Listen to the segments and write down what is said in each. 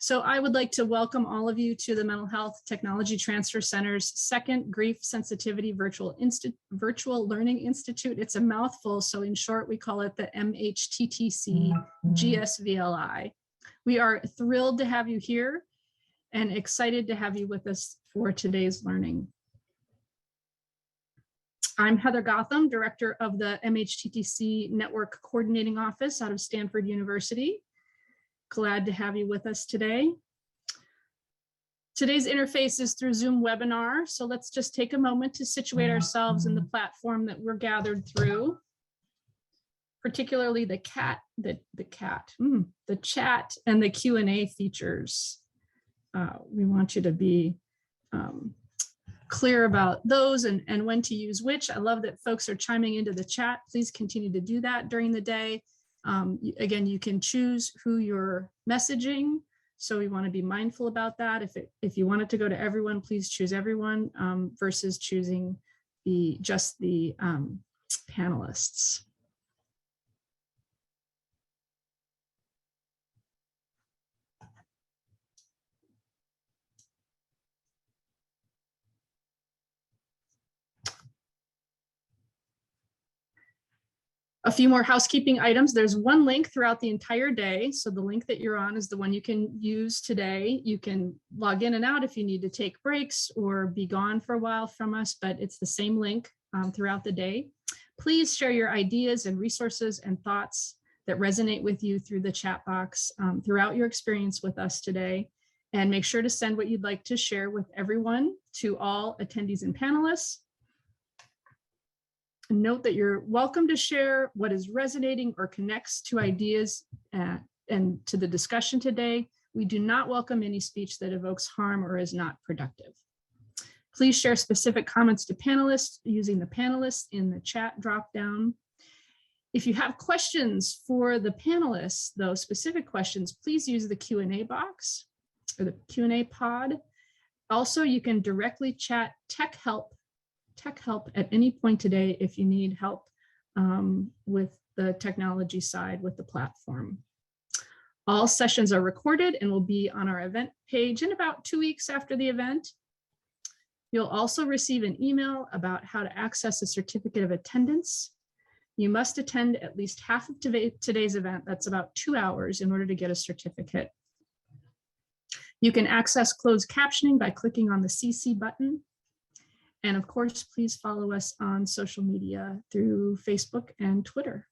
So I would like to welcome all of you to the Mental Health Technology Transfer Center's second Grief Sensitivity Virtual Learning Institute. It's a mouthful, so in short, we call it the MHTTC GSVLI. We are thrilled to have you here and excited to have you with us for today's learning. I'm Heather Gotham, Director of the MHTTC Network Coordinating Office out of Stanford University. Glad to have you with us today. Today's interface is through Zoom webinar, so let's just take a moment to situate ourselves in the platform that we're gathered through, particularly the chat and the Q&A features. We want you to be clear about those and when to use which. I love that folks are chiming into the chat. Please continue to do that during the day. Again, you can choose who you're messaging, so we want to be mindful about that. If you want it to go to everyone, please choose everyone versus choosing just the panelists. A few more housekeeping items. There's one link throughout the entire day. So the link that you're on is the one you can use today. You can log in and out if you need to take breaks or be gone for a while from us, but it's the same link throughout the day. Please share your ideas and resources and thoughts that resonate with you through the chat box throughout your experience with us today. And make sure to send what you'd like to share with everyone to all attendees and panelists. Note that you're welcome to share what is resonating or connects to ideas and to the discussion today. We do not welcome any speech that evokes harm or is not productive. Please share specific comments to panelists using the panelists in the chat dropdown. If you have questions for the panelists, though, specific questions, please use the Q&A box or the Q&A pod. Also, you can directly chat tech help at any point today if you need help with the technology side with the platform. All sessions are recorded and will be on our event page in about 2 weeks after the event. You'll also receive an email about how to access a certificate of attendance. You must attend at least half of today's event, that's about 2 hours, in order to get a certificate. You can access closed captioning by clicking on the CC button. And of course, please follow us on social media through Facebook and Twitter.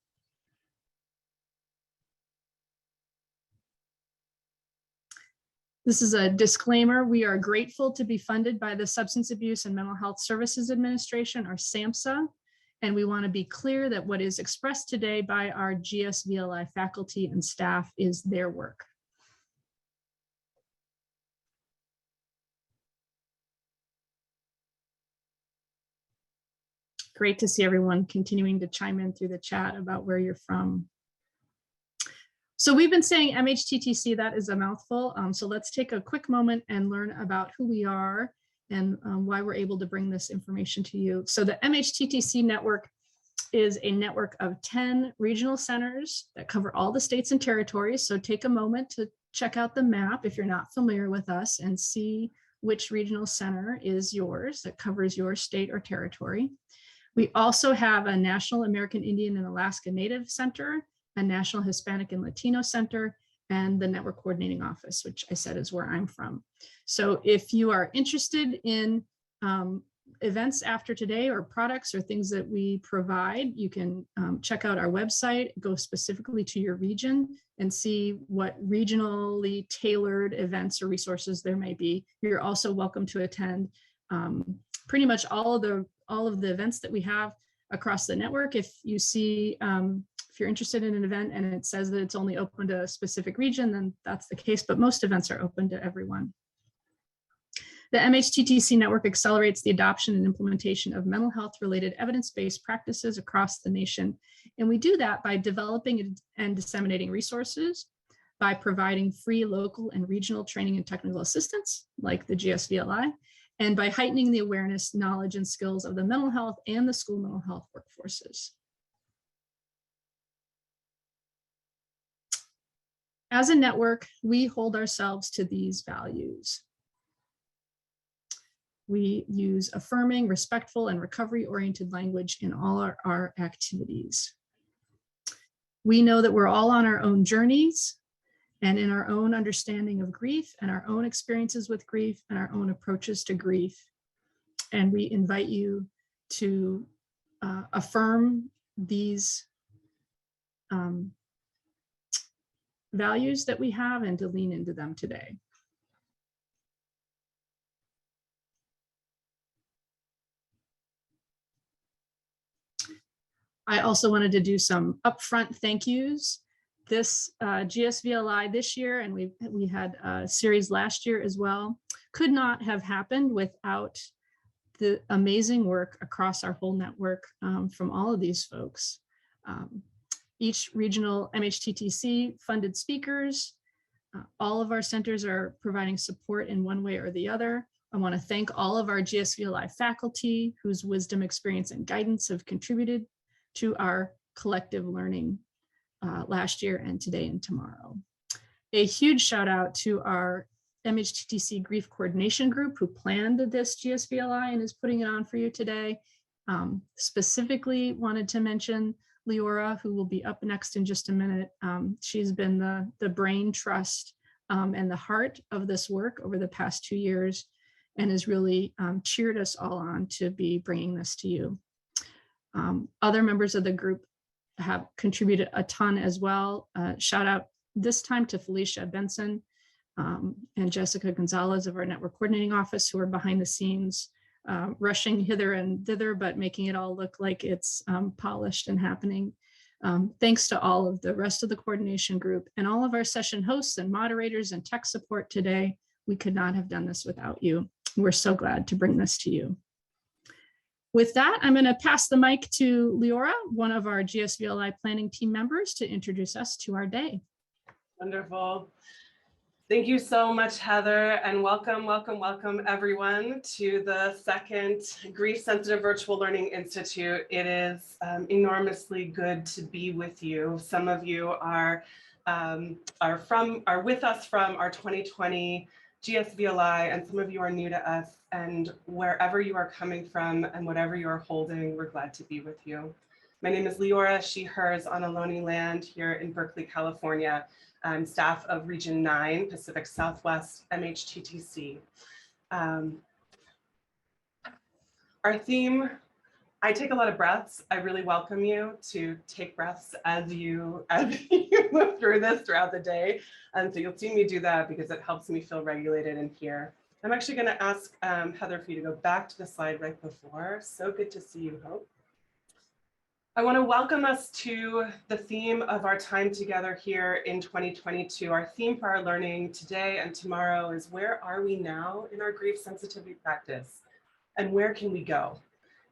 This is a disclaimer. We are grateful to be funded by the Substance Abuse and Mental Health Services Administration, or SAMHSA, and we want to be clear that what is expressed today by our GSVLI faculty and staff is their work. Great to see everyone continuing to chime in through the chat about where you're from. So we've been saying MHTTC, that is a mouthful. So let's take a quick moment and learn about who we are and why we're able to bring this information to you. So the MHTTC network is a network of 10 regional centers that cover all the states and territories. So take a moment to check out the map if you're not familiar with us and see which regional center is yours that covers your state or territory. We also have a National American Indian and Alaska Native Center, a National Hispanic and Latino Center, and the Network Coordinating Office, which I said is where I'm from. So if you are interested in events after today or products or things that we provide, you can check out our website, go specifically to your region and see what regionally tailored events or resources there may be. You're also welcome to attend pretty much all of the events that we have across the network. If you see, if you're interested in an event and it says that it's only open to a specific region, then that's the case, but most events are open to everyone. The MHTTC network accelerates the adoption and implementation of mental health related evidence-based practices across the nation. And we do that by developing and disseminating resources, by providing free local and regional training and technical assistance, like the GSVLI, and by heightening the awareness, knowledge, and skills of the mental health and the school mental health workforces. As a network, we hold ourselves to these values. We use affirming, respectful, and recovery-oriented language in all our activities. We know that we're all on our own journeys and in our own understanding of grief and our own experiences with grief and our own approaches to grief. And we invite you to affirm these values that we have and to lean into them today. I also wanted to do some upfront thank yous. This GSVLI this year, and we had a series last year as well, could not have happened without the amazing work across our whole network from all of these folks. Each regional MHTTC funded speakers, all of our centers are providing support in one way or the other. I want to thank all of our GSVLI faculty whose wisdom, experience, and guidance have contributed to our collective learning last year and today and tomorrow. A huge shout out to our MHTTC Grief Coordination Group who planned this GSVLI and is putting it on for you today. Specifically wanted to mention Leora, who will be up next in just a minute. She's been the brain trust and the heart of this work over the past 2 years and has really cheered us all on to be bringing this to you. Other members of the group have contributed a ton as well. Shout out this time to Felicia Benson and Jessica Gonzalez of our network coordinating office, who are behind the scenes, rushing hither and thither, but making it all look like it's polished and happening. Thanks to all of the rest of the coordination group and all of our session hosts and moderators and tech support today. We could not have done this without you. We're so glad to bring this to you. With that, I'm going to pass the mic to Leora, one of our GSVLI planning team members, to introduce us to our day. Wonderful. Thank you so much, Heather, and welcome, welcome, welcome everyone to the second Grief Sensitive Virtual Learning Institute. It is enormously good to be with you. Some of you are with us from our 2020 GSVLI, and some of you are new to us, and wherever you are coming from and whatever you are holding, we're glad to be with you. My name is Leora, she, hers, on Ohlone land here in Berkeley, California. I'm staff of Region 9, Pacific Southwest, MHTTC. Our theme, I take a lot of breaths. I really welcome you to take breaths as you move through this throughout the day. And so you'll see me do that because it helps me feel regulated in here. I'm actually going to ask Heather for you to go back to the slide right before. So good to see you, Hope. I want to welcome us to the theme of our time together here in 2022. Our theme for our learning today and tomorrow is, where are we now in our grief sensitivity practice? And where can we go?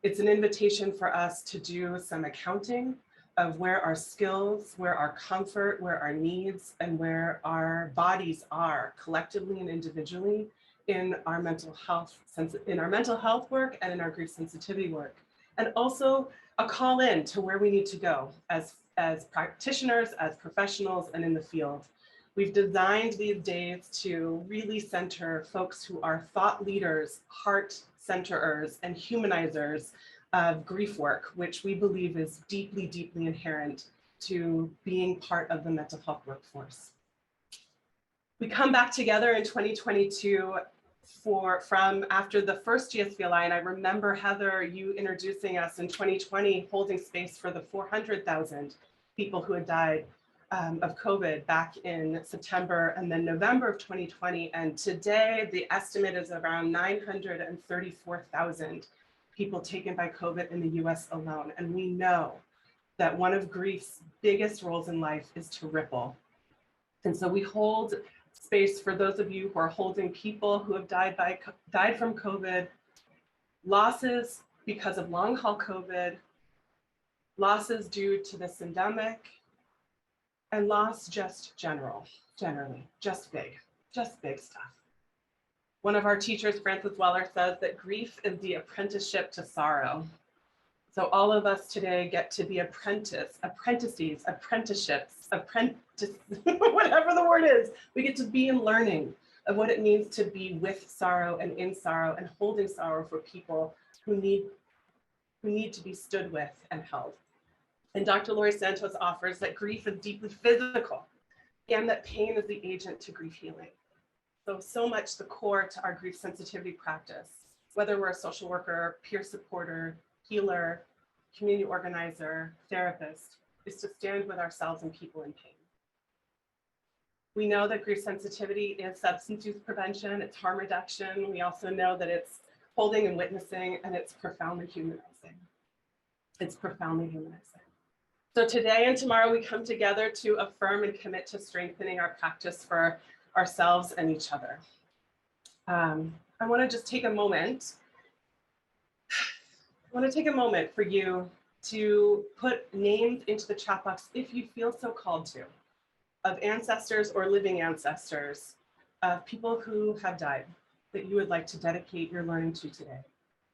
It's an invitation for us to do some accounting of where our skills, where our comfort, where our needs, and where our bodies are collectively and individually in our mental health work and in our grief sensitivity work. And also a call in to where we need to go as practitioners, as professionals, and in the field. We've designed these days to really center folks who are thought leaders, heart centerers, and humanizers of grief work, which we believe is deeply, deeply inherent to being part of the mental health workforce. We come back together in 2022 from after the first GSVLI, and I remember, Heather, you introducing us in 2020, holding space for the 400,000 people who had died of COVID back in September and then November of 2020. And today the estimate is around 934,000 people taken by COVID in the US alone. And we know that one of grief's biggest roles in life is to ripple. And so we hold space for those of you who are holding people who have died from COVID, losses because of long haul COVID, losses due to this endemic, and loss just generally, just big stuff. One of our teachers, Frances Weller, says that grief is the apprenticeship to sorrow. So all of us today get to be apprentices, apprenticeships, whatever the word is. We get to be in learning of what it means to be with sorrow and in sorrow and holding sorrow for people who need to be stood with and held. And Dr. Laurie Santos offers that grief is deeply physical and that pain is the agent to grief healing. So much the core to our grief sensitivity practice, whether we're a social worker, peer supporter, healer, community organizer, therapist, is to stand with ourselves and people in pain. We know that grief sensitivity is substance use prevention, it's harm reduction. We also know that it's holding and witnessing, and it's profoundly humanizing. It's profoundly humanizing. So today and tomorrow we come together to affirm and commit to strengthening our practice for ourselves and each other. I want to just take a moment. I want to take a moment for you to put names into the chat box if you feel so called to, of ancestors or living ancestors, of people who have died that you would like to dedicate your learning to today.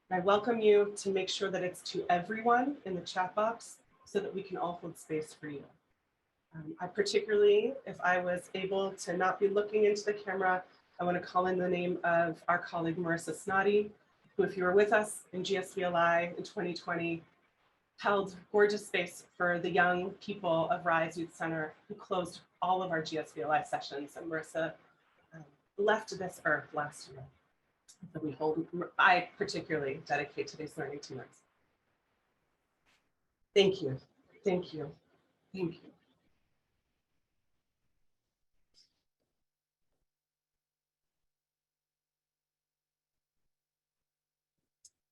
And I welcome you to make sure that it's to everyone in the chat box so that we can all hold space for you. I particularly, if I was able to not be looking into the camera, I want to call in the name of our colleague Marissa Snoddy, who, if you were with us in GSVLI in 2020, held gorgeous space for the young people of Rise Youth Center, who closed all of our GSVLI sessions. And Marissa left this earth last year. So I particularly dedicate today's learning to Marissa. Thank you, thank you, thank you.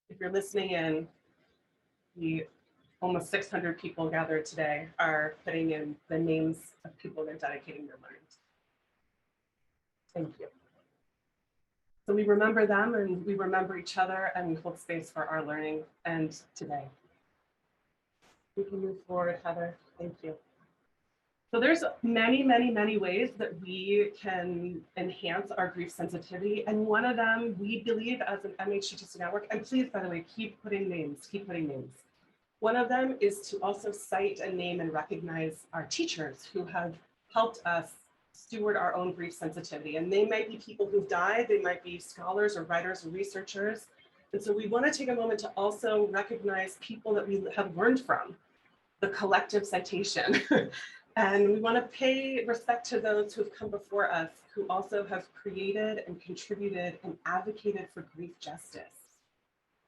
If you're listening in, the almost 600 people gathered today are putting in the names of people they're dedicating their learning to. Thank you. So we remember them and we remember each other and we hold space for our learning and today. We can move forward, Heather. Thank you. So there's many, many, many ways that we can enhance our grief sensitivity. And one of them, we believe as an MHTTC network, and please, by the way, keep putting names. One of them is to also cite and name and recognize our teachers who have helped us steward our own grief sensitivity. And they might be people who've died, they might be scholars or writers or researchers. And so we want to take a moment to also recognize people that we have learned from, the collective citation. And we want to pay respect to those who have come before us, who also have created and contributed and advocated for grief justice,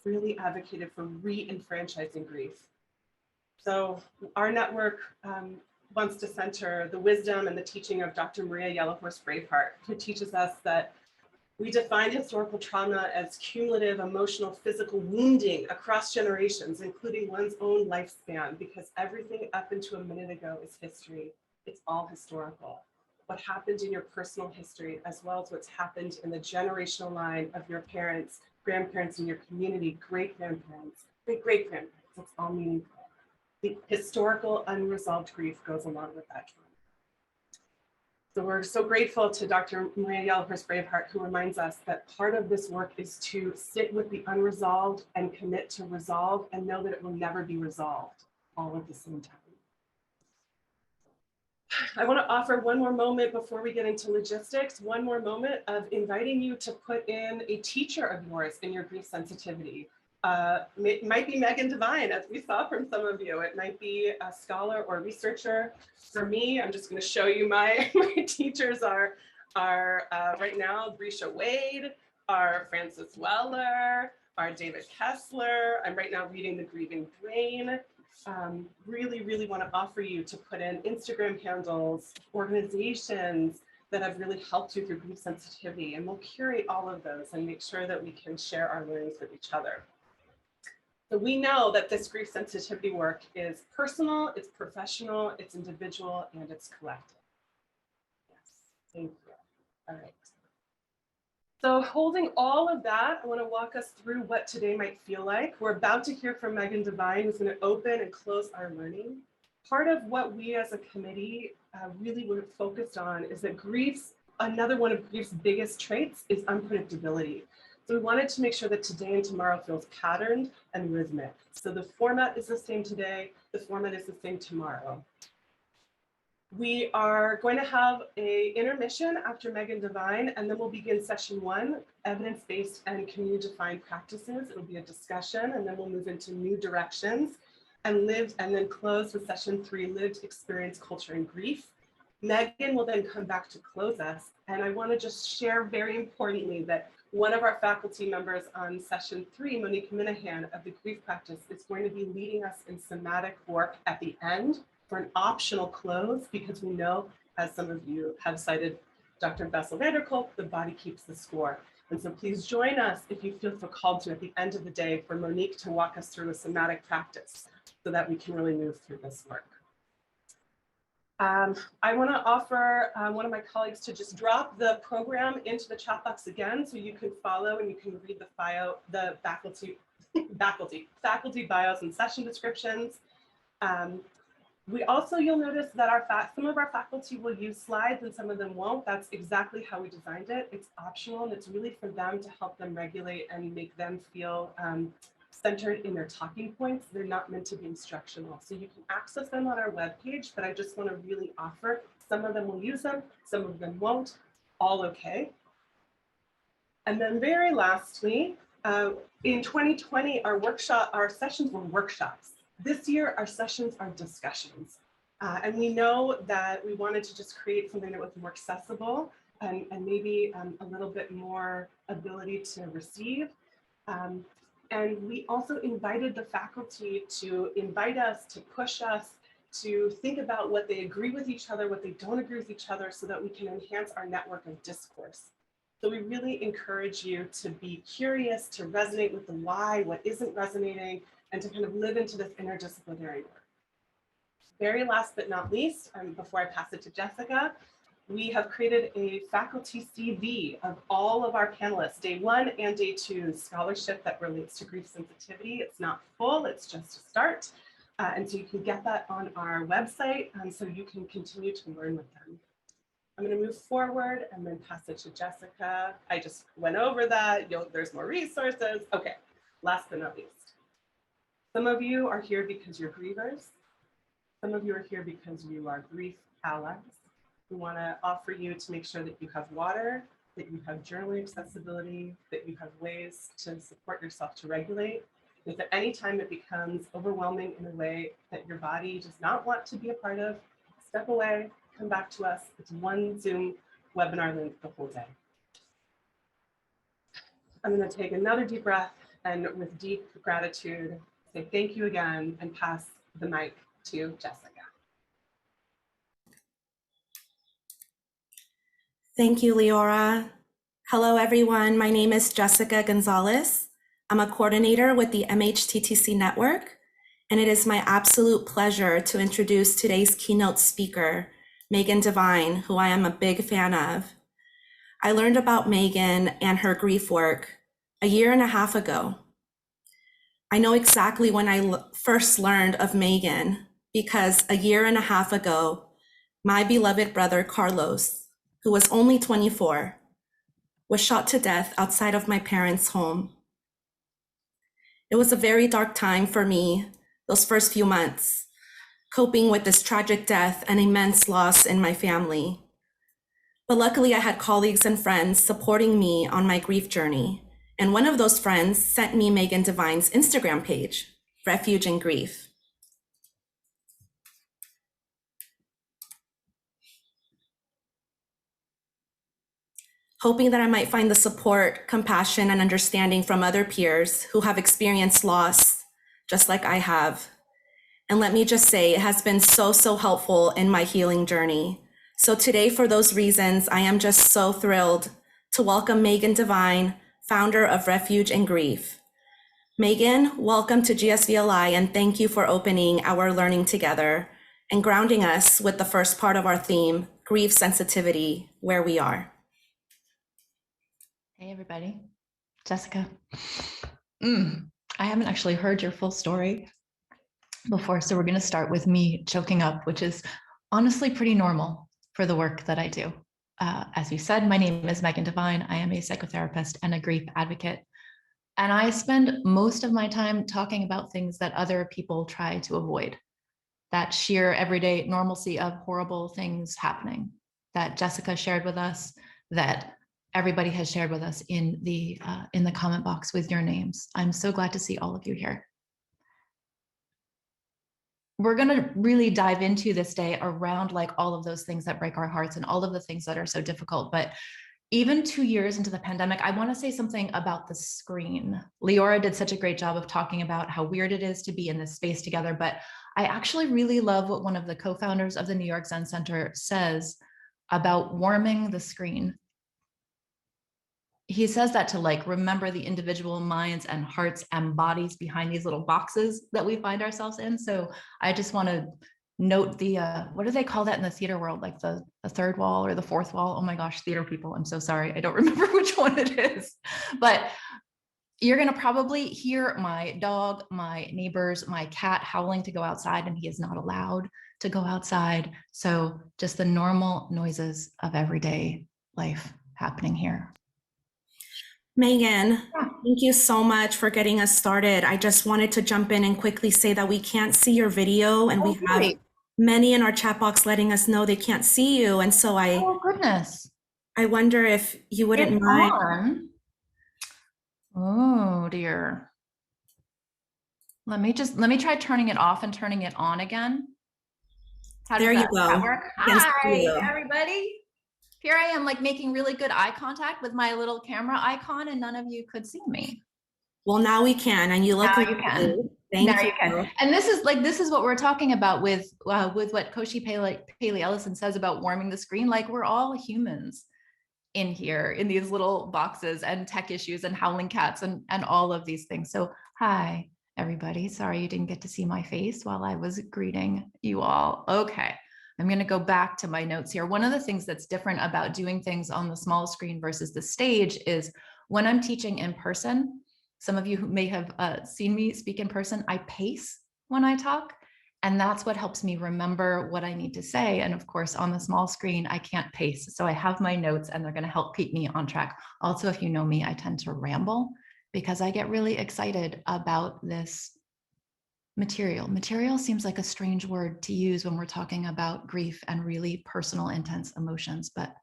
really advocated for re-enfranchising grief. So our network wants to center the wisdom and the teaching of Dr. Maria Yellowhorse Braveheart, who teaches us that we define historical trauma as cumulative emotional, physical wounding across generations, including one's own lifespan, because everything up into a minute ago is history. It's all historical. What happened in your personal history, as well as what's happened in the generational line of your parents, grandparents in your community, great-grandparents, great-great-grandparents, it's all meaningful. The historical unresolved grief goes along with that trauma. So we're so grateful to Dr. Maria Yellowhorse Braveheart, who reminds us that part of this work is to sit with the unresolved and commit to resolve and know that it will never be resolved all at the same time. I want to offer one more moment before we get into logistics, one more moment of inviting you to put in a teacher of yours in your grief sensitivity. It might be Devine, as we saw from some of you. It might be a scholar or researcher. For me, I'm just going to show you my teachers are right now Brescia Wade, are Francis Weller, are David Kessler. I'm right now reading The Grieving Brain. Really, really want to offer you to put in Instagram handles, organizations that have really helped you through grief sensitivity, and we'll curate all of those and make sure that we can share our learnings with each other. So we know that this grief sensitivity work is personal, it's professional, it's individual, and it's collective. Yes, thank you. All right. So holding all of that, I want to walk us through what today might feel like. We're about to hear from Devine, who's going to open and close our learning. Part of what we as a committee really were focused on is that another one of grief's biggest traits is unpredictability. So we wanted to make sure that today and tomorrow feels patterned and rhythmic. So the format is the same today, the format is the same tomorrow. We are going to have an intermission after Megan Devine, and then we'll begin session 1, evidence-based and community-defined practices. It'll be a discussion, and then we'll move into new directions and then close with session 3, lived experience, culture, and grief. Megan will then come back to close us. And I want to just share very importantly that one of our faculty members on session 3, Monique Minahan of the grief practice, is going to be leading us in somatic work at the end for an optional close, because we know, as some of you have cited Dr. Bessel van der Kolk, the body keeps the score. And so please join us if you feel so called to at the end of the day for Monique to walk us through a somatic practice so that we can really move through this work. I want to offer one of my colleagues to just drop the program into the chat box again so you can follow and you can read the faculty bios and session descriptions. We also, you'll notice that some of our faculty will use slides and some of them won't. That's exactly how we designed it. It's optional, and it's really for them to help them regulate and make them feel centered in their talking points. They're not meant to be instructional. So you can access them on our webpage, but I just want to really offer, some of them will use them, some of them won't, all okay. And then very lastly, in 2020, our sessions were workshops. This year, our sessions are discussions. And we know that we wanted to just create something that was more accessible and maybe a little bit more ability to receive. And we also invited the faculty to invite us, to push us, to think about what they agree with each other, what they don't agree with each other, so that we can enhance our network of discourse. So we really encourage you to be curious, to resonate with the why, what isn't resonating, and to kind of live into this interdisciplinary work. Very last but not least, before I pass it to Jessica, we have created a faculty CV of all of our panelists, day 1 and day 2 scholarship that relates to grief sensitivity. It's not full, it's just a start. And so you can get that on our website, so you can continue to learn with them. I'm going to move forward and then pass it to Jessica. I just went over that. There's more resources. Okay, last but not least. Some of you are here because you're grievers. Some of you are here because you are grief allies. We want to offer you to make sure that you have water, that you have journaling accessibility, that you have ways to support yourself to regulate. If at any time it becomes overwhelming in a way that your body does not want to be a part of, step away, come back to us. It's one Zoom webinar link the whole day. I'm going to take another deep breath and with deep gratitude, say thank you again and pass the mic to Jessica. Thank you, Leora. Hello, everyone. My name is Jessica Gonzalez. I'm a coordinator with the MHTTC Network, and it is my absolute pleasure to introduce today's keynote speaker, Megan Devine, who I am a big fan of. I learned about Megan and her grief work a year and a half ago. I know exactly when I first learned of Megan because a year and a half ago, my beloved brother, Carlos, who was only 24, was shot to death outside of my parents' home. It was a very dark time for me, those first few months, coping with this tragic death and immense loss in my family. But luckily I had colleagues and friends supporting me on my grief journey. And one of those friends sent me Megan Devine's Instagram page, Refuge in Grief. Hoping that I might find the support, compassion, and understanding from other peers who have experienced loss, just like I have. And let me just say, it has been so helpful in my healing journey. So today, for those reasons, I am just so thrilled to welcome Megan Devine, founder of Refuge in Grief. Megan, welcome to GSVLI, and thank you for opening our learning together and grounding us with the first part of our theme, grief sensitivity, where we are. Hey, everybody. Jessica. I haven't actually heard your full story before, so we're going to start with me choking up, which is honestly pretty normal for the work that I do. As you said, my name is Megan Devine. I am a psychotherapist and a grief advocate. And I spend most of my time talking about things that other people try to avoid. That sheer everyday normalcy of horrible things happening that Jessica shared with us, that everybody has shared with us in the comment box with your names. I'm so glad to see all of you here. We're going to really dive into this day around like all of those things that break our hearts and all of the things that are so difficult. But even 2 years into the pandemic, I want to say something about the screen. Leora did such a great job of talking about how weird it is to be in this space together, but I actually really love what one of the co-founders of the New York Zen Center says about warming the screen. He says that to like remember the individual minds and hearts and bodies behind these little boxes that we find ourselves in. So I just want to note the, what do they call that in the theater world? Like the third wall or the fourth wall? Oh my gosh, theater people, I'm so sorry. I don't remember which one it is, but you're going to probably hear my dog, my neighbors, my cat howling to go outside, and he is not allowed to go outside. So just the normal noises of everyday life happening here. Megan, thank you so much for getting us started. I just wanted to jump in and quickly say that we can't see your video, and we have many in our chat box letting us know they can't see you. And so oh goodness, I wonder if you wouldn't mind. On. Oh dear. Let me try turning it off and turning it on again. How does that work? Hi, everybody. Here I am, like making really good eye contact with my little camera icon, and none of you could see me. Well, now we can, and you look like you can. Thank you. And this is what we're talking about with what Koshi Paley Ellison says about warming the screen. Like, we're all humans in here in these little boxes, and tech issues and howling cats and all of these things. So hi, everybody. Sorry you didn't get to see my face while I was greeting you all. Okay. I'm going to go back to my notes here. One of the things that's different about doing things on the small screen versus the stage is when I'm teaching in person, some of you who may have seen me speak in person, I pace when I talk, and that's what helps me remember what I need to say. And of course, on the small screen, I can't pace. So I have my notes, and they're going to help keep me on track. Also, if you know me, I tend to ramble because I get really excited about this material. Material seems like a strange word to use when we're talking about grief and really personal, intense emotions, but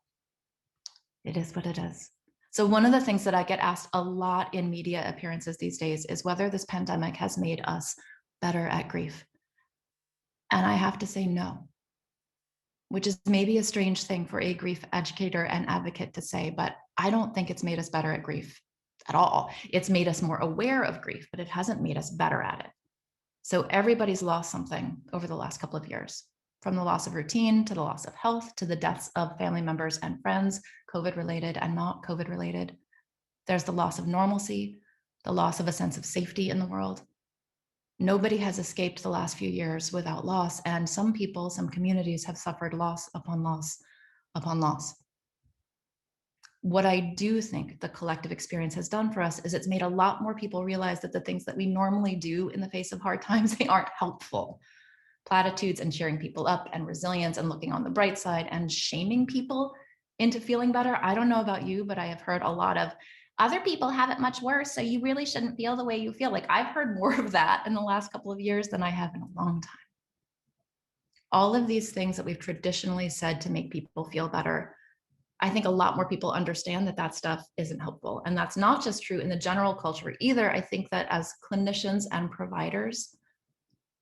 it is what it is. So one of the things that I get asked a lot in media appearances these days is whether this pandemic has made us better at grief. And I have to say no, which is maybe a strange thing for a grief educator and advocate to say, but I don't think it's made us better at grief at all. It's made us more aware of grief, but it hasn't made us better at it. So everybody's lost something over the last couple of years, from the loss of routine to the loss of health to the deaths of family members and friends, COVID related and not COVID related. There's the loss of normalcy, the loss of a sense of safety in the world. Nobody has escaped the last few years without loss, and some people, some communities have suffered loss upon loss upon loss. What I do think the collective experience has done for us is it's made a lot more people realize that the things that we normally do in the face of hard times, they aren't helpful. Platitudes and cheering people up and resilience and looking on the bright side and shaming people into feeling better. I don't know about you, but I have heard a lot of other people have it much worse, so you really shouldn't feel the way you feel. Like, I've heard more of that in the last couple of years than I have in a long time. All of these things that we've traditionally said to make people feel better, I think a lot more people understand that that stuff isn't helpful. And that's not just true in the general culture either. I think that as clinicians and providers,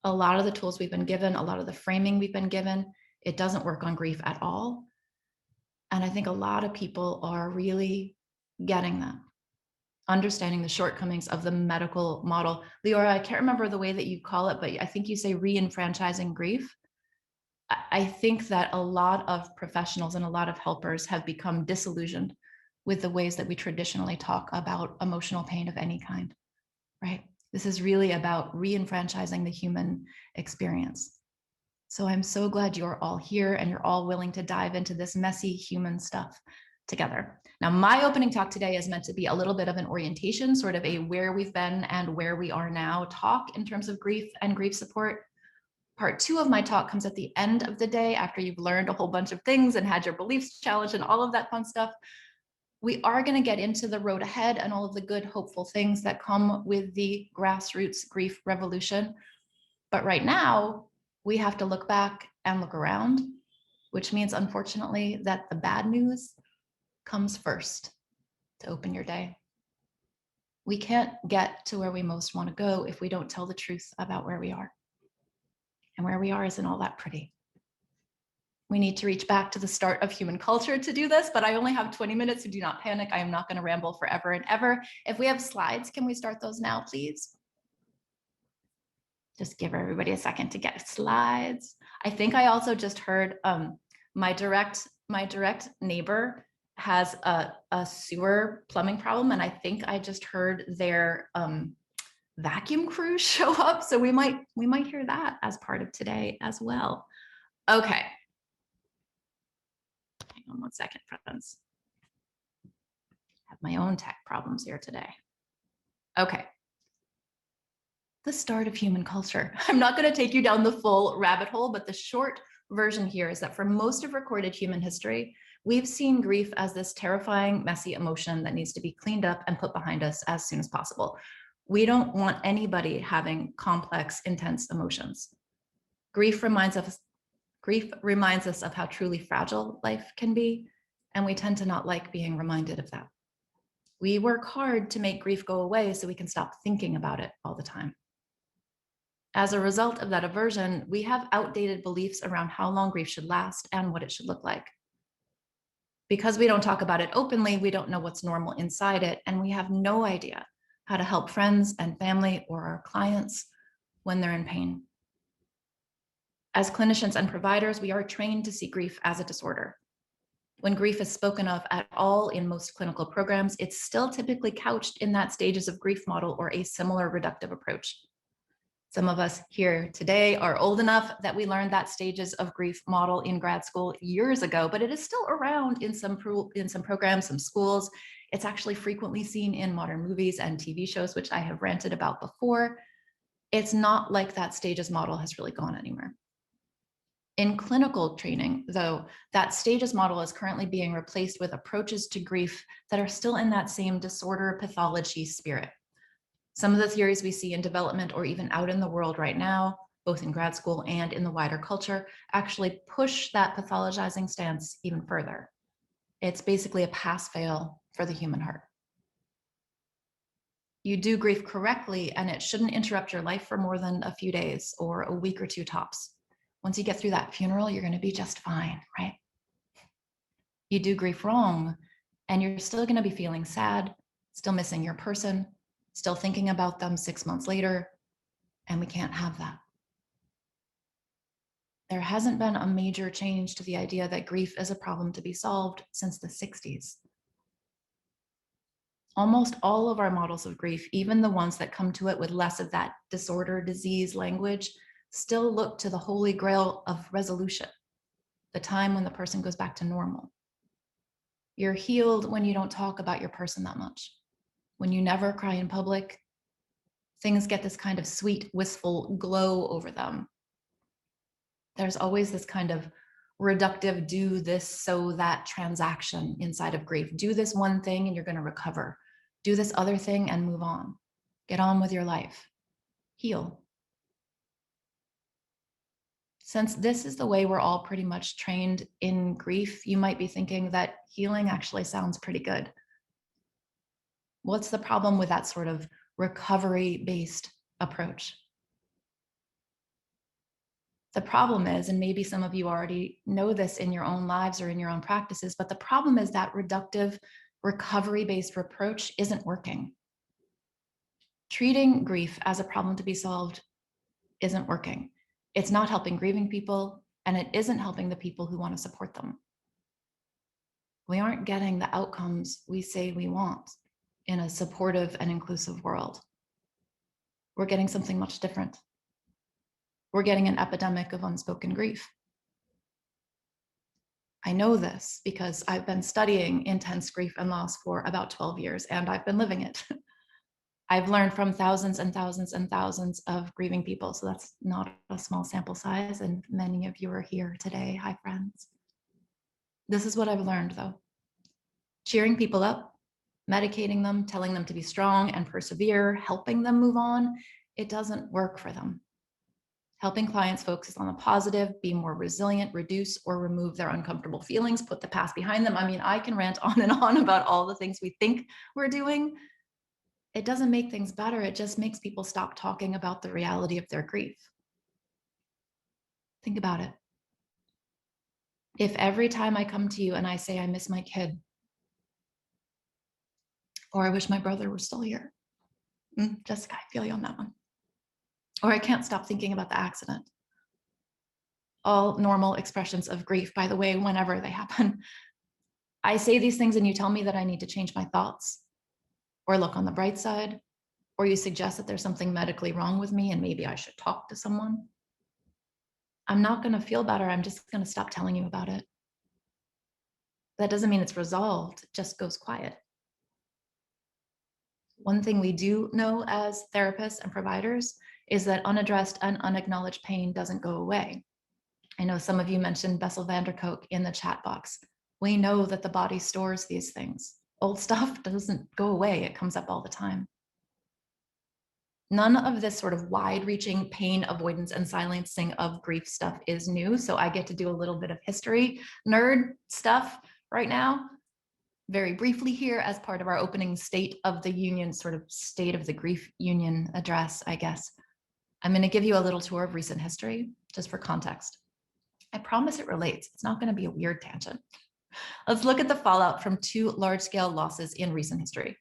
a lot of the tools we've been given, a lot of the framing we've been given, it doesn't work on grief at all. And I think a lot of people are really getting that, understanding the shortcomings of the medical model. Leora, I can't remember the way that you call it, but I think you say re-enfranchising grief. I think that a lot of professionals and a lot of helpers have become disillusioned with the ways that we traditionally talk about emotional pain of any kind, right? This is really about re-enfranchising the human experience. So I'm so glad you're all here and you're all willing to dive into this messy human stuff together. Now, my opening talk today is meant to be a little bit of an orientation, sort of a where we've been and where we are now talk in terms of grief and grief support. Part 2 of my talk comes at the end of the day after you've learned a whole bunch of things and had your beliefs challenged and all of that fun stuff. We are going to get into the road ahead and all of the good, hopeful things that come with the grassroots grief revolution. But right now, we have to look back and look around, which means, unfortunately, that the bad news comes first to open your day. We can't get to where we most want to go if we don't tell the truth about where we are. And where we are isn't all that pretty. We need to reach back to the start of human culture to do this, but I only have 20 minutes, so do not panic. I am not going to ramble forever and ever. If we have slides, can we start those now, please? Just give everybody a second to get slides. I think I also just heard my direct neighbor has a sewer plumbing problem, and I think I just heard their vacuum crew show up. So we might hear that as part of today as well. Okay. Hang on one second, friends. I have my own tech problems here today. Okay. The start of human culture. I'm not going to take you down the full rabbit hole, but the short version here is that for most of recorded human history, we've seen grief as this terrifying, messy emotion that needs to be cleaned up and put behind us as soon as possible. We don't want anybody having complex, intense emotions. Grief reminds us of how truly fragile life can be, and we tend to not like being reminded of that. We work hard to make grief go away so we can stop thinking about it all the time. As a result of that aversion, we have outdated beliefs around how long grief should last and what it should look like. Because we don't talk about it openly, we don't know what's normal inside it, and we have no idea how to help friends and family or our clients when they're in pain. As clinicians and providers, we are trained to see grief as a disorder. When grief is spoken of at all in most clinical programs, it's still typically couched in that stages of grief model or a similar reductive approach. Some of us here today are old enough that we learned that stages of grief model in grad school years ago, but it is still around in some programs, some schools. It's actually frequently seen in modern movies and TV shows, which I have ranted about before. It's not like that stages model has really gone anywhere. In clinical training, though, that stages model is currently being replaced with approaches to grief that are still in that same disorder pathology spirit. Some of the theories we see in development or even out in the world right now, both in grad school and in the wider culture, actually push that pathologizing stance even further. It's basically a pass-fail for the human heart. You do grief correctly, and it shouldn't interrupt your life for more than a few days or a week or two tops. Once you get through that funeral, you're going to be just fine, right? You do grief wrong, and you're still going to be feeling sad, still missing your person, still thinking about them 6 months later, and we can't have that. There hasn't been a major change to the idea that grief is a problem to be solved since the 60s. Almost all of our models of grief, even the ones that come to it with less of that disorder, disease language, still look to the holy grail of resolution, the time when the person goes back to normal. You're healed when you don't talk about your person that much. When you never cry in public, things get this kind of sweet, wistful glow over them. There's always this kind of reductive do this so that transaction inside of grief. Do this one thing and you're going to recover. Do this other thing and move on. Get on with your life. Heal. Since this is the way we're all pretty much trained in grief, you might be thinking that healing actually sounds pretty good. What's the problem with that sort of recovery-based approach? The problem is, and maybe some of you already know this in your own lives or in your own practices, but the problem is that reductive recovery-based approach isn't working. Treating grief as a problem to be solved isn't working. It's not helping grieving people, and it isn't helping the people who want to support them. We aren't getting the outcomes we say we want in a supportive and inclusive world. We're getting something much different. We're getting an epidemic of unspoken grief. I know this because I've been studying intense grief and loss for about 12 years, and I've been living it. I've learned from thousands and thousands and thousands of grieving people. So that's not a small sample size. And many of you are here today. Hi, friends. This is what I've learned, though. Cheering people up, medicating them, telling them to be strong and persevere, helping them move on, it doesn't work for them. Helping clients focus on the positive, be more resilient, reduce or remove their uncomfortable feelings, put the past behind them. I mean, I can rant on and on about all the things we think we're doing. It doesn't make things better. It just makes people stop talking about the reality of their grief. Think about it. If every time I come to you and I say, I miss my kid, or I wish my brother were still here. Jessica, I feel you on that one. Or I can't stop thinking about the accident. All normal expressions of grief, by the way, whenever they happen. I say these things and you tell me that I need to change my thoughts or look on the bright side, or you suggest that there's something medically wrong with me and maybe I should talk to someone. I'm not going to feel better. I'm just going to stop telling you about it. That doesn't mean it's resolved, it just goes quiet. One thing we do know as therapists and providers is that unaddressed and unacknowledged pain doesn't go away. I know some of you mentioned Bessel van der Kolk in the chat box. We know that the body stores these things. Old stuff doesn't go away. It comes up all the time. None of this sort of wide-reaching pain avoidance and silencing of grief stuff is new. So I get to do a little bit of history nerd stuff right now. Very briefly here as part of our opening State of the Union, sort of State of the Grief Union address, I guess. I'm going to give you a little tour of recent history, just for context. I promise it relates. It's not going to be a weird tangent. Let's look at the fallout from two large-scale losses in recent history.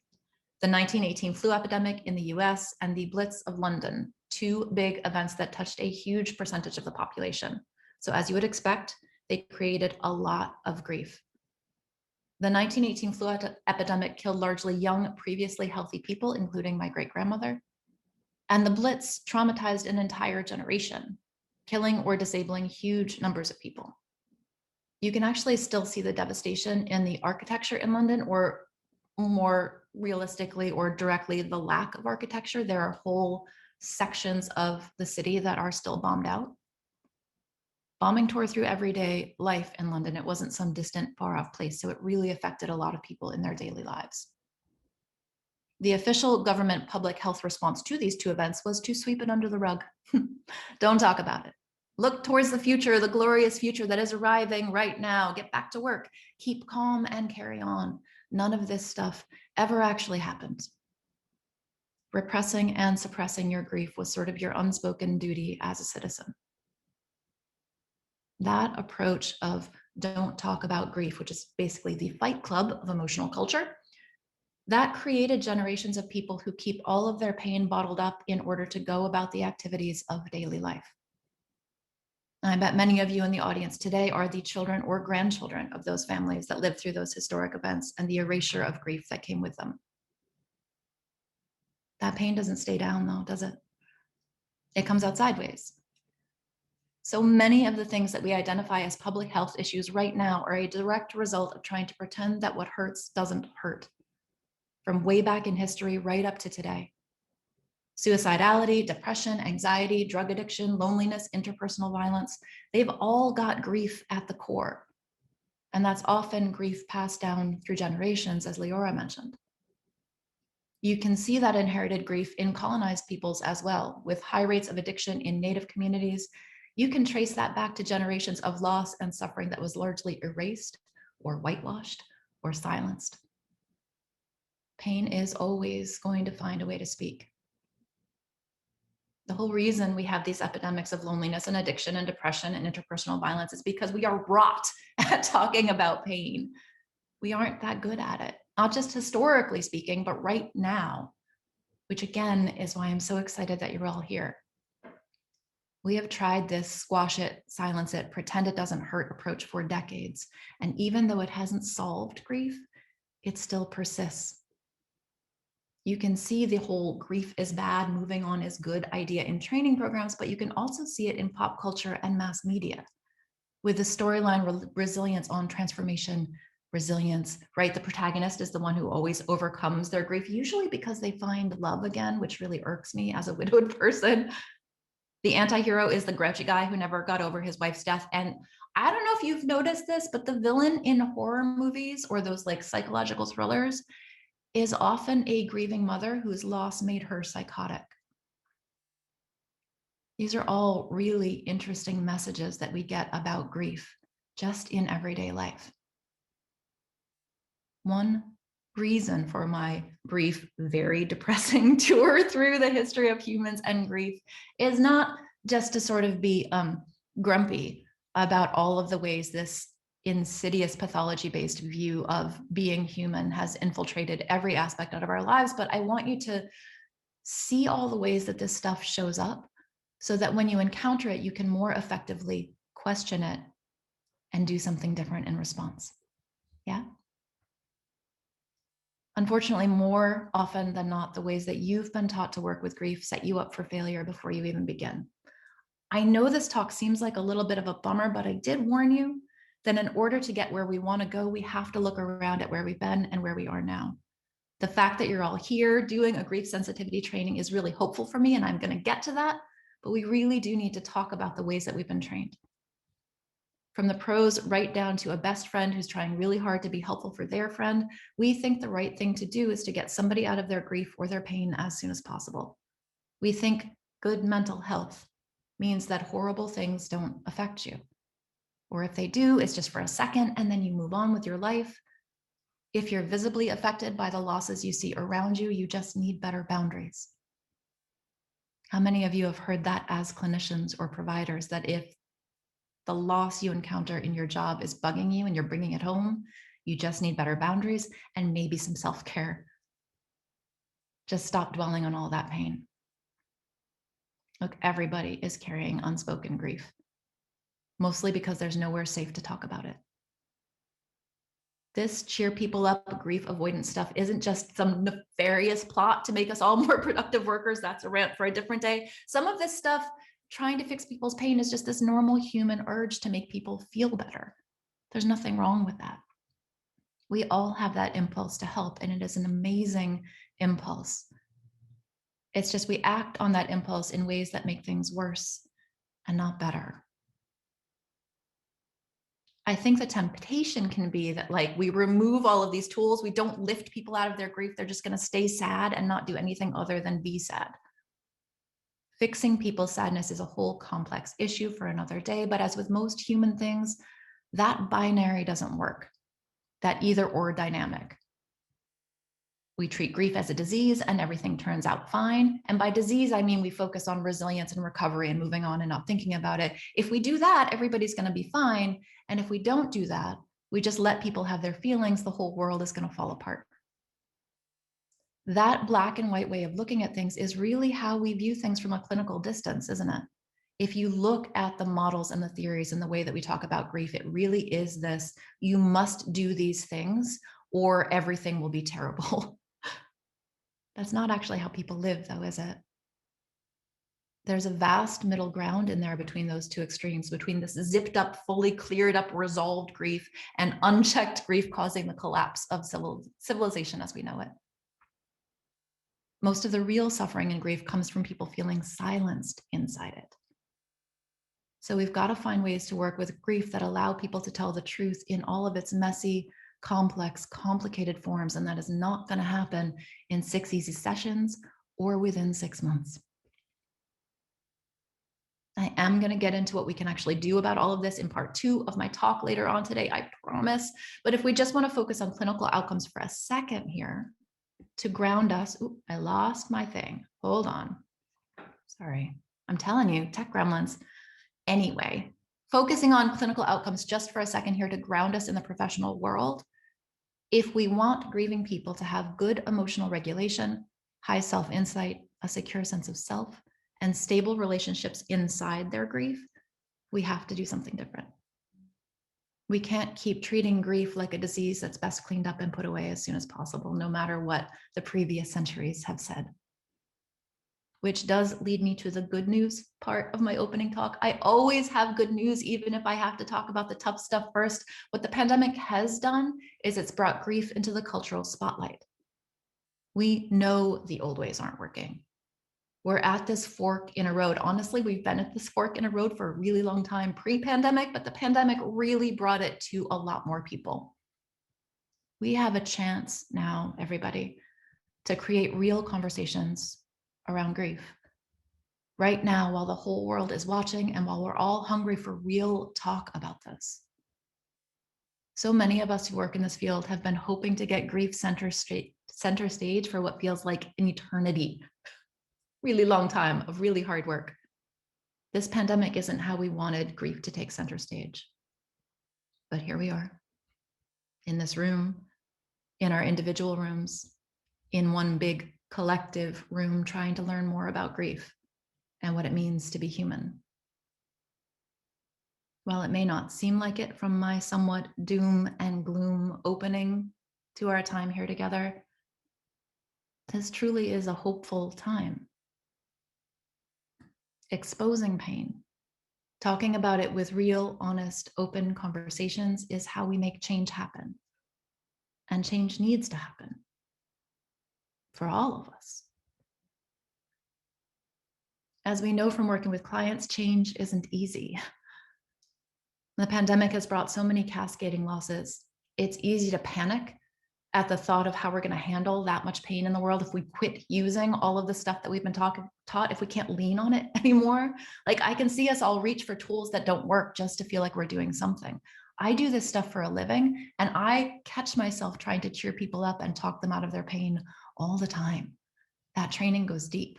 The 1918 flu epidemic in the US and the Blitz of London, two big events that touched a huge percentage of the population. So as you would expect, they created a lot of grief. The 1918 flu epidemic killed largely young, previously healthy people, including my great-grandmother. And the Blitz traumatized an entire generation, killing or disabling huge numbers of people. You can actually still see the devastation in the architecture in London, or more realistically or directly, the lack of architecture. There are whole sections of the city that are still bombed out. Bombing tore through everyday life in London. It wasn't some distant, far-off place, so it really affected a lot of people in their daily lives. The official government public health response to these two events was to sweep it under the rug. Don't talk about it. Look towards the future, the glorious future that is arriving right now. Get back to work. Keep calm and carry on. None of this stuff ever actually happened. Repressing and suppressing your grief was sort of your unspoken duty as a citizen. That approach of don't talk about grief, which is basically the fight club of emotional culture, that created generations of people who keep all of their pain bottled up in order to go about the activities of daily life. I bet many of you in the audience today are the children or grandchildren of those families that lived through those historic events and the erasure of grief that came with them. That pain doesn't stay down though, does it? It comes out sideways. So many of the things that we identify as public health issues right now are a direct result of trying to pretend that what hurts doesn't hurt. From way back in history right up to today. Suicidality, depression, anxiety, drug addiction, loneliness, interpersonal violence, they've all got grief at the core. And that's often grief passed down through generations, as Leora mentioned. You can see that inherited grief in colonized peoples as well, with high rates of addiction in Native communities. You can trace that back to generations of loss and suffering that was largely erased or whitewashed or silenced. Pain is always going to find a way to speak. The whole reason we have these epidemics of loneliness and addiction and depression and interpersonal violence is because we are wrought at talking about pain. We aren't that good at it, not just historically speaking, but right now, which again is why I'm so excited that you're all here. We have tried this squash it, silence it, pretend it doesn't hurt approach for decades. And even though it hasn't solved grief, it still persists. You can see the whole grief is bad, moving on is good idea in training programs, but you can also see it in pop culture and mass media with the storyline resilience on transformation, resilience, right? The protagonist is the one who always overcomes their grief, usually because they find love again, which really irks me as a widowed person. The anti-hero is the grouchy guy who never got over his wife's death. And I don't know if you've noticed this, but the villain in horror movies or those like psychological thrillers is often a grieving mother whose loss made her psychotic. These are all really interesting messages that we get about grief just in everyday life. One reason for my brief, very depressing tour through the history of humans and grief is not just to sort of be grumpy about all of the ways this insidious pathology-based view of being human has infiltrated every aspect out of our lives, but I want you to see all the ways that this stuff shows up so that when you encounter it, you can more effectively question it and do something different in response. Yeah? Unfortunately, more often than not, the ways that you've been taught to work with grief set you up for failure before you even begin. I know this talk seems like a little bit of a bummer, but I did warn you that in order to get where we want to go, we have to look around at where we've been and where we are now. The fact that you're all here doing a grief sensitivity training is really hopeful for me, and I'm going to get to that, but we really do need to talk about the ways that we've been trained. From the pros right down to a best friend who's trying really hard to be helpful for their friend, we think the right thing to do is to get somebody out of their grief or their pain as soon as possible. We think good mental health means that horrible things don't affect you. Or if they do, it's just for a second and then you move on with your life. If you're visibly affected by the losses you see around you, you just need better boundaries. How many of you have heard that as clinicians or providers, that if the loss you encounter in your job is bugging you and you're bringing it home, you just need better boundaries and maybe some self-care. Just stop dwelling on all that pain. Look, everybody is carrying unspoken grief, mostly because there's nowhere safe to talk about it. This cheer people up, grief avoidance stuff isn't just some nefarious plot to make us all more productive workers. That's a rant for a different day. Some of this stuff, trying to fix people's pain, is just this normal human urge to make people feel better. There's nothing wrong with that. We all have that impulse to help, and it is an amazing impulse. It's just we act on that impulse in ways that make things worse and not better. I think the temptation can be that, like, we remove all of these tools, we don't lift people out of their grief, they're just going to stay sad and not do anything other than be sad. Fixing people's sadness is a whole complex issue for another day, but as with most human things, that binary doesn't work, that either or dynamic. We treat grief as a disease and everything turns out fine. And by disease, I mean we focus on resilience and recovery and moving on and not thinking about it. If we do that, everybody's going to be fine. And if we don't do that, we just let people have their feelings, the whole world is going to fall apart. That black and white way of looking at things is really how we view things from a clinical distance, isn't it? If you look at the models and the theories and the way that we talk about grief, it really is this: you must do these things or everything will be terrible. That's not actually how people live, though, is it? There's a vast middle ground in there between those two extremes, between this zipped up, fully cleared up, resolved grief and unchecked grief causing the collapse of civilization as we know it. Most of the real suffering and grief comes from people feeling silenced inside it. So we've got to find ways to work with grief that allow people to tell the truth in all of its messy, complex, complicated forms, and that is not going to happen in 6 easy sessions or within 6 months. I am going to get into what we can actually do about all of this in part 2 of my talk later on today, I promise. But if we just want to focus on clinical outcomes for a second here to ground us. Ooh, I lost my thing. Hold on. Sorry. I'm telling you, tech gremlins. Anyway, focusing on clinical outcomes just for a second here to ground us in the professional world. If we want grieving people to have good emotional regulation, high self-insight, a secure sense of self, and stable relationships inside their grief, we have to do something different. We can't keep treating grief like a disease that's best cleaned up and put away as soon as possible, no matter what the previous centuries have said. which does lead me to the good news part of my opening talk. I always have good news, even if I have to talk about the tough stuff first. What the pandemic has done is it's brought grief into the cultural spotlight. We know the old ways aren't working. We're at this fork in a road. Honestly, we've been at this fork in a road for a really long time pre-pandemic, but the pandemic really brought it to a lot more people. We have a chance now, everybody, to create real conversations around grief. Right now, while the whole world is watching and while we're all hungry for real talk about this. So many of us who work in this field have been hoping to get grief center stage for what feels like an eternity. Really long time of really hard work. This pandemic isn't how we wanted grief to take center stage. But here we are, in this room, in our individual rooms, in one big collective room, trying to learn more about grief and what it means to be human. While it may not seem like it from my somewhat doom and gloom opening to our time here together, this truly is a hopeful time. Exposing pain, talking about it with real, honest, open conversations is how we make change happen. And change needs to happen for all of us. As we know from working with clients, change isn't easy. The pandemic has brought so many cascading losses. It's easy to panic at the thought of how we're going to handle that much pain in the world if we quit using all of the stuff that we've been taught, if we can't lean on it anymore. Like, I can see us all reach for tools that don't work just to feel like we're doing something. I do this stuff for a living, and I catch myself trying to cheer people up and talk them out of their pain all the time. That training goes deep.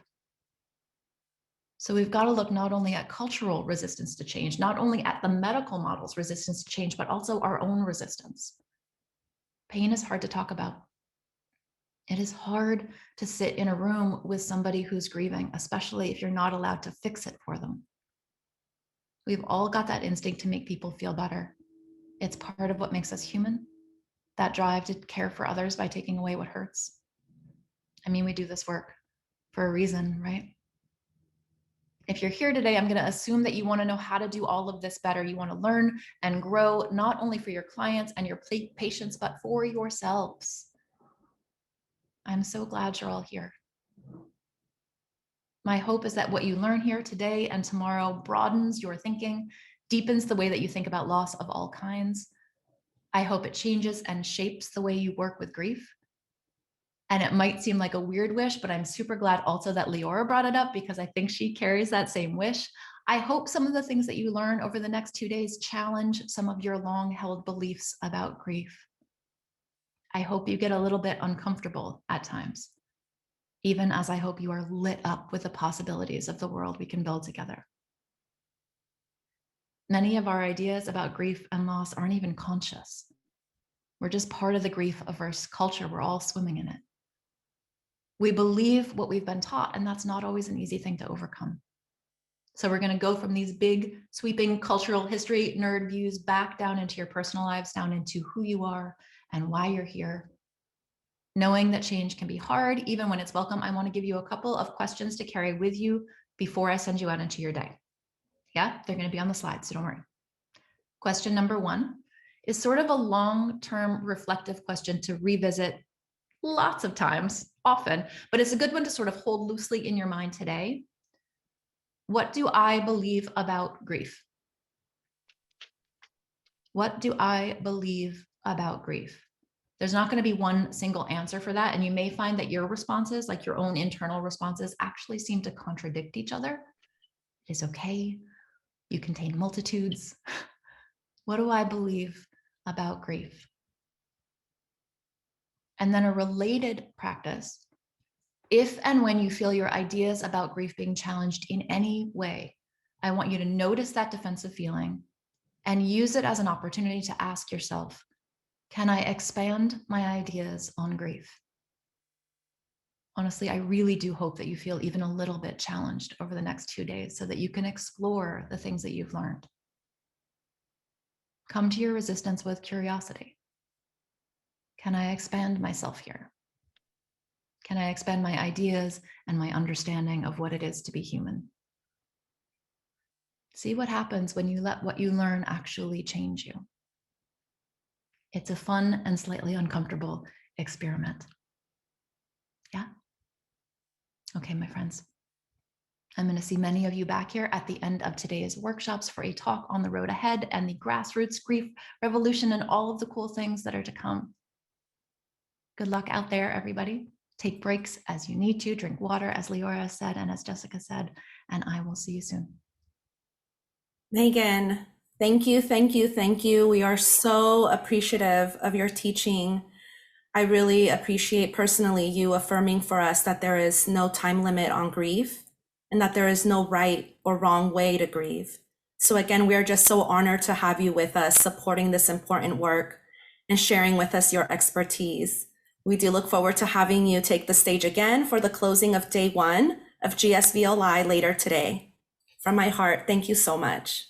So we've got to look not only at cultural resistance to change, not only at the medical model's resistance to change, but also our own resistance. Pain is hard to talk about. It is hard to sit in a room with somebody who's grieving, especially if you're not allowed to fix it for them. We've all got that instinct to make people feel better. It's part of what makes us human, that drive to care for others by taking away what hurts. I mean, we do this work for a reason, right? If you're here today, I'm going to assume that you want to know how to do all of this better. You want to learn and grow, not only for your clients and your patients, but for yourselves. I'm so glad you're all here. My hope is that what you learn here today and tomorrow broadens your thinking, deepens the way that you think about loss of all kinds. I hope it changes and shapes the way you work with grief. And it might seem like a weird wish, but I'm super glad also that Leora brought it up, because I think she carries that same wish. I hope some of the things that you learn over the next 2 days challenge some of your long-held beliefs about grief. I hope you get a little bit uncomfortable at times, even as I hope you are lit up with the possibilities of the world we can build together. Many of our ideas about grief and loss aren't even conscious. We're just part of the grief-averse culture. We're all swimming in it. We believe what we've been taught, and that's not always an easy thing to overcome. So we're going to go from these big, sweeping cultural history nerd views back down into your personal lives, down into who you are and why you're here. Knowing that change can be hard, even when it's welcome, I want to give you a couple of questions to carry with you before I send you out into your day. Yeah, they're going to be on the slide, so don't worry. Question number 1 is sort of a long-term reflective question to revisit lots of times, often, but it's a good one to sort of hold loosely in your mind today. What do I believe about grief? What do I believe about grief? There's not going to be one single answer for that. And you may find that your responses, like your own internal responses, actually seem to contradict each other. It's okay. You contain multitudes. What do I believe about grief? And then a related practice. If and when you feel your ideas about grief being challenged in any way, I want you to notice that defensive feeling and use it as an opportunity to ask yourself, can I expand my ideas on grief? Honestly, I really do hope that you feel even a little bit challenged over the next 2 days so that you can explore the things that you've learned. Come to your resistance with curiosity. Can I expand myself here? Can I expand my ideas and my understanding of what it is to be human? See what happens when you let what you learn actually change you. It's a fun and slightly uncomfortable experiment. Yeah? Okay, my friends. I'm going to see many of you back here at the end of today's workshops for a talk on the road ahead and the grassroots grief revolution and all of the cool things that are to come. Good luck out there, everybody. Take breaks as you need to, drink water, as Leora said, and as Jessica said, and I will see you soon. Megan, thank you, thank you, thank you. We are so appreciative of your teaching. I really appreciate personally you affirming for us that there is no time limit on grief and that there is no right or wrong way to grieve. So again, we are just so honored to have you with us, supporting this important work and sharing with us your expertise. We do look forward to having you take the stage again for the closing of day 1 of GSVLI later today. From my heart, thank you so much.